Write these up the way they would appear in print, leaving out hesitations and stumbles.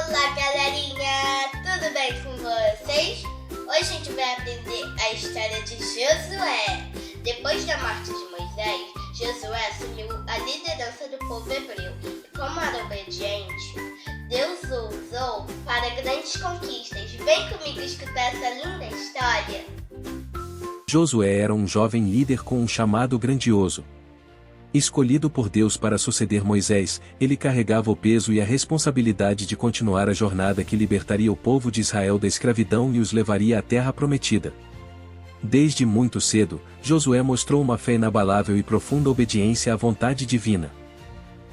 Olá, galerinha! Tudo bem com vocês? Hoje a gente vai aprender a história de Josué. Depois da morte de Moisés, Josué assumiu a liderança do povo hebreu. E como era obediente, Deus o usou para grandes conquistas. Vem comigo escutar essa linda história. Josué era um jovem líder com um chamado grandioso. Escolhido por Deus para suceder Moisés, ele carregava o peso e a responsabilidade de continuar a jornada que libertaria o povo de Israel da escravidão e os levaria à terra prometida. Desde muito cedo, Josué mostrou uma fé inabalável e profunda obediência à vontade divina.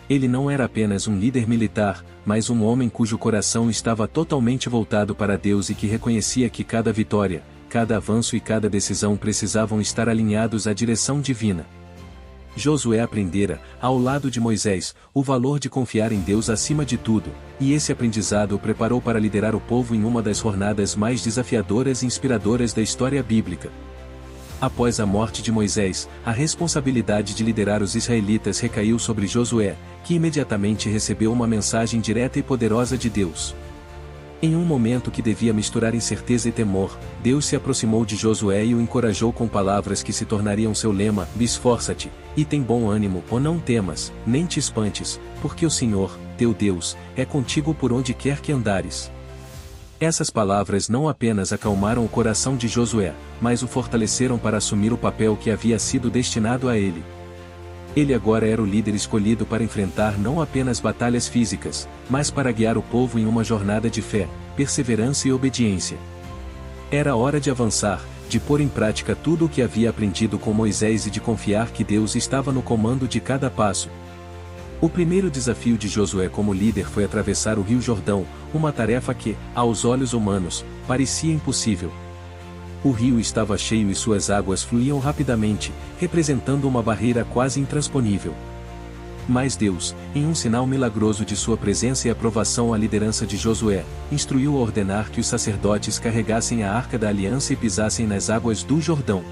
Ele não era apenas um líder militar, mas um homem cujo coração estava totalmente voltado para Deus e que reconhecia que cada vitória, cada avanço e cada decisão precisavam estar alinhados à direção divina. Josué aprendera, ao lado de Moisés, o valor de confiar em Deus acima de tudo, e esse aprendizado o preparou para liderar o povo em uma das jornadas mais desafiadoras e inspiradoras da história bíblica. Após a morte de Moisés, a responsabilidade de liderar os israelitas recaiu sobre Josué, que imediatamente recebeu uma mensagem direta e poderosa de Deus. Em um momento que devia misturar incerteza e temor, Deus se aproximou de Josué e o encorajou com palavras que se tornariam seu lema: esforça-te, e tem bom ânimo, ou não temas, nem te espantes, porque o Senhor, teu Deus, é contigo por onde quer que andares. Essas palavras não apenas acalmaram o coração de Josué, mas o fortaleceram para assumir o papel que havia sido destinado a ele. Ele agora era o líder escolhido para enfrentar não apenas batalhas físicas, mas para guiar o povo em uma jornada de fé, perseverança e obediência. Era hora de avançar, de pôr em prática tudo o que havia aprendido com Moisés e de confiar que Deus estava no comando de cada passo. O primeiro desafio de Josué como líder foi atravessar o Rio Jordão, uma tarefa que, aos olhos humanos, parecia impossível. O rio estava cheio e suas águas fluíam rapidamente, representando uma barreira quase intransponível. Mas Deus, em um sinal milagroso de sua presença e aprovação à liderança de Josué, instruiu a ordenar que os sacerdotes carregassem a arca da aliança e pisassem nas águas do Jordão.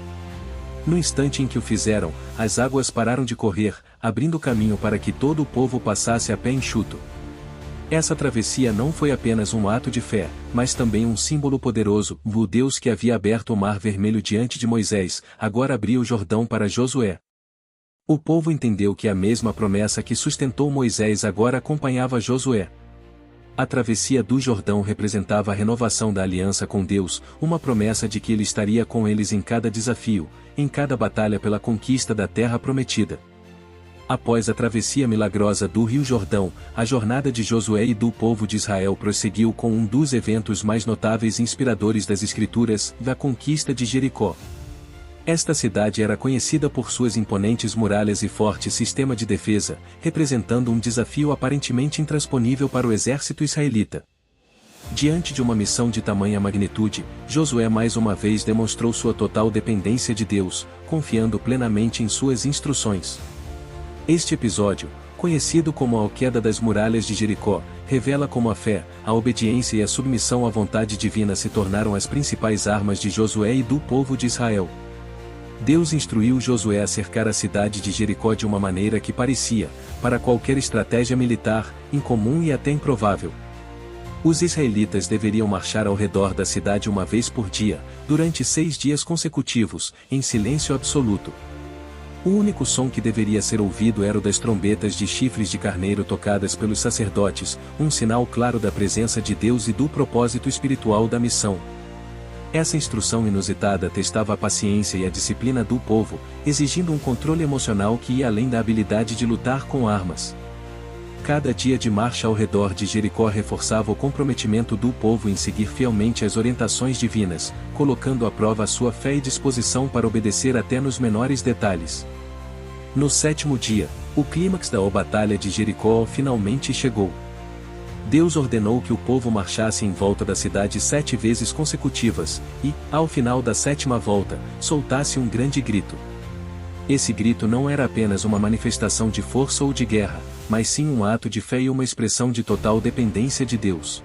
No instante em que o fizeram, as águas pararam de correr, abrindo caminho para que todo o povo passasse a pé enxuto. Essa travessia não foi apenas um ato de fé, mas também um símbolo poderoso. O Deus que havia aberto o Mar Vermelho diante de Moisés, agora abria o Jordão para Josué. O povo entendeu que a mesma promessa que sustentou Moisés agora acompanhava Josué. A travessia do Jordão representava a renovação da aliança com Deus, uma promessa de que ele estaria com eles em cada desafio, em cada batalha pela conquista da terra prometida. Após a travessia milagrosa do Rio Jordão, a jornada de Josué e do povo de Israel prosseguiu com um dos eventos mais notáveis e inspiradores das Escrituras, a conquista de Jericó. Esta cidade era conhecida por suas imponentes muralhas e forte sistema de defesa, representando um desafio aparentemente intransponível para o exército israelita. Diante de uma missão de tamanha magnitude, Josué mais uma vez demonstrou sua total dependência de Deus, confiando plenamente em suas instruções. Este episódio, conhecido como a queda das muralhas de Jericó, revela como a fé, a obediência e a submissão à vontade divina se tornaram as principais armas de Josué e do povo de Israel. Deus instruiu Josué a cercar a cidade de Jericó de uma maneira que parecia, para qualquer estratégia militar, incomum e até improvável. Os israelitas deveriam marchar ao redor da cidade uma vez por dia, durante 6 dias consecutivos, em silêncio absoluto. O único som que deveria ser ouvido era o das trombetas de chifres de carneiro tocadas pelos sacerdotes, um sinal claro da presença de Deus e do propósito espiritual da missão. Essa instrução inusitada testava a paciência e a disciplina do povo, exigindo um controle emocional que ia além da habilidade de lutar com armas. Cada dia de marcha ao redor de Jericó reforçava o comprometimento do povo em seguir fielmente as orientações divinas, colocando à prova a sua fé e disposição para obedecer até nos menores detalhes. No 7º dia, o clímax da batalha de Jericó finalmente chegou. Deus ordenou que o povo marchasse em volta da cidade 7 vezes consecutivas, e, ao final da 7ª volta, soltasse um grande grito. Esse grito não era apenas uma manifestação de força ou de guerra, mas sim um ato de fé e uma expressão de total dependência de Deus.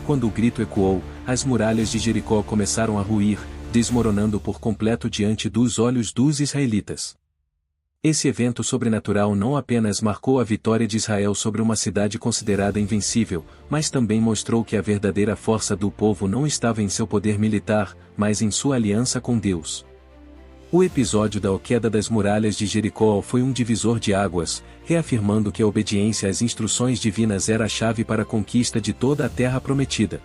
Quando o grito ecoou, as muralhas de Jericó começaram a ruir, desmoronando por completo diante dos olhos dos israelitas. Esse evento sobrenatural não apenas marcou a vitória de Israel sobre uma cidade considerada invencível, mas também mostrou que a verdadeira força do povo não estava em seu poder militar, mas em sua aliança com Deus. O episódio da queda das muralhas de Jericó foi um divisor de águas, reafirmando que a obediência às instruções divinas era a chave para a conquista de toda a terra prometida.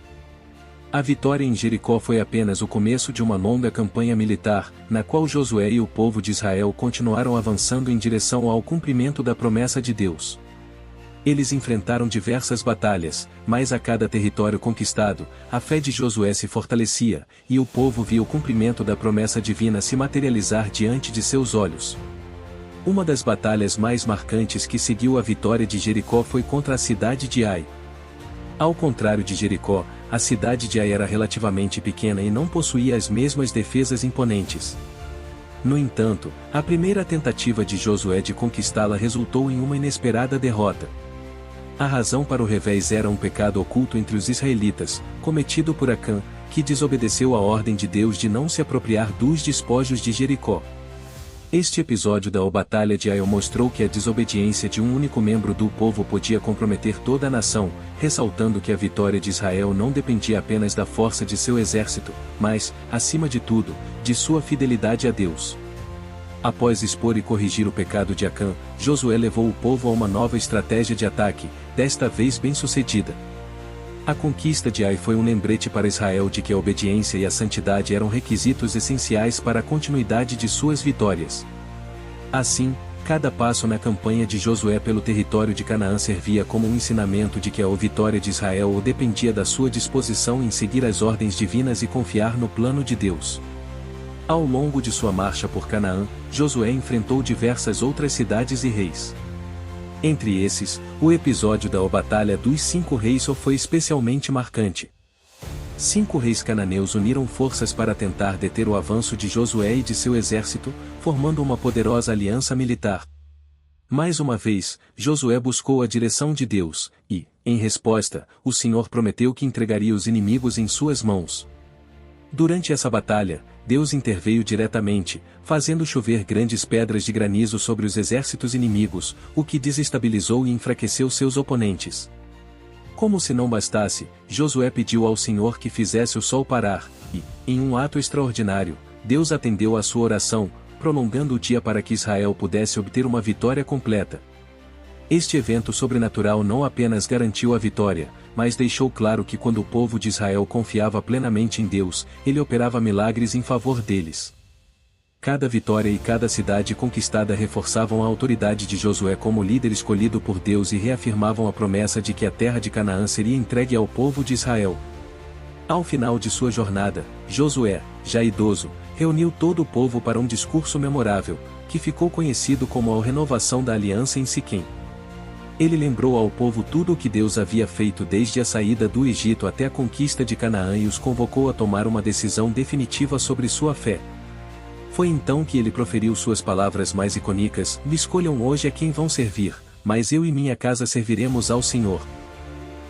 A vitória em Jericó foi apenas o começo de uma longa campanha militar, na qual Josué e o povo de Israel continuaram avançando em direção ao cumprimento da promessa de Deus. Eles enfrentaram diversas batalhas, mas a cada território conquistado, a fé de Josué se fortalecia, e o povo via o cumprimento da promessa divina se materializar diante de seus olhos. Uma das batalhas mais marcantes que seguiu a vitória de Jericó foi contra a cidade de Ai. Ao contrário de Jericó, a cidade de Ai era relativamente pequena e não possuía as mesmas defesas imponentes. No entanto, a primeira tentativa de Josué de conquistá-la resultou em uma inesperada derrota. A razão para o revés era um pecado oculto entre os israelitas, cometido por Acã, que desobedeceu a ordem de Deus de não se apropriar dos despojos de Jericó. Este episódio da Batalha de Ai mostrou que a desobediência de um único membro do povo podia comprometer toda a nação, ressaltando que a vitória de Israel não dependia apenas da força de seu exército, mas, acima de tudo, de sua fidelidade a Deus. Após expor e corrigir o pecado de Acã, Josué levou o povo a uma nova estratégia de ataque, desta vez bem-sucedida. A conquista de Ai foi um lembrete para Israel de que a obediência e a santidade eram requisitos essenciais para a continuidade de suas vitórias. Assim, cada passo na campanha de Josué pelo território de Canaã servia como um ensinamento de que a vitória de Israel dependia da sua disposição em seguir as ordens divinas e confiar no plano de Deus. Ao longo de sua marcha por Canaã, Josué enfrentou diversas outras cidades e reis. Entre esses, o episódio da Batalha dos 5 Reis foi especialmente marcante. 5 reis cananeus uniram forças para tentar deter o avanço de Josué e de seu exército, formando uma poderosa aliança militar. Mais uma vez, Josué buscou a direção de Deus, e, em resposta, o Senhor prometeu que entregaria os inimigos em suas mãos. Durante essa batalha, Deus interveio diretamente, fazendo chover grandes pedras de granizo sobre os exércitos inimigos, o que desestabilizou e enfraqueceu seus oponentes. Como se não bastasse, Josué pediu ao Senhor que fizesse o sol parar, e, em um ato extraordinário, Deus atendeu à sua oração, prolongando o dia para que Israel pudesse obter uma vitória completa. Este evento sobrenatural não apenas garantiu a vitória, mas deixou claro que quando o povo de Israel confiava plenamente em Deus, ele operava milagres em favor deles. Cada vitória e cada cidade conquistada reforçavam a autoridade de Josué como líder escolhido por Deus e reafirmavam a promessa de que a terra de Canaã seria entregue ao povo de Israel. Ao final de sua jornada, Josué, já idoso, reuniu todo o povo para um discurso memorável, que ficou conhecido como a renovação da aliança em Siquém. Ele lembrou ao povo tudo o que Deus havia feito desde a saída do Egito até a conquista de Canaã e os convocou a tomar uma decisão definitiva sobre sua fé. Foi então que ele proferiu suas palavras mais icônicas: escolham hoje a quem vão servir, mas eu e minha casa serviremos ao Senhor.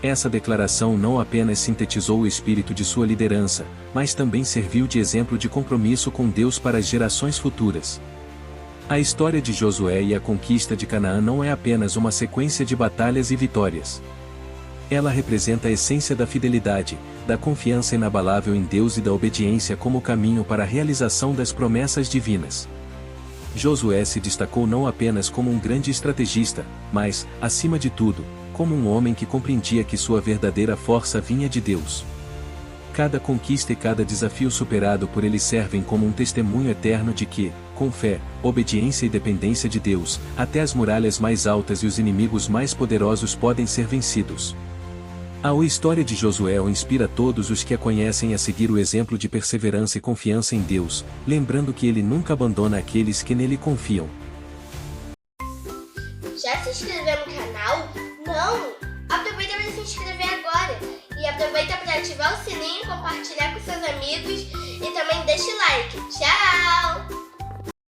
Essa declaração não apenas sintetizou o espírito de sua liderança, mas também serviu de exemplo de compromisso com Deus para as gerações futuras. A história de Josué e a conquista de Canaã não é apenas uma sequência de batalhas e vitórias. Ela representa a essência da fidelidade, da confiança inabalável em Deus e da obediência como caminho para a realização das promessas divinas. Josué se destacou não apenas como um grande estrategista, mas, acima de tudo, como um homem que compreendia que sua verdadeira força vinha de Deus. Cada conquista e cada desafio superado por ele servem como um testemunho eterno de que, com fé, obediência e dependência de Deus, até as muralhas mais altas e os inimigos mais poderosos podem ser vencidos. A história de Josué inspira todos os que a conhecem a seguir o exemplo de perseverança e confiança em Deus, lembrando que ele nunca abandona aqueles que nele confiam. Já se inscreveu no canal? Não! Aproveita para se inscrever agora! E aproveita para ativar o sininho, compartilhar com seus amigos e também deixa o like. Tchau!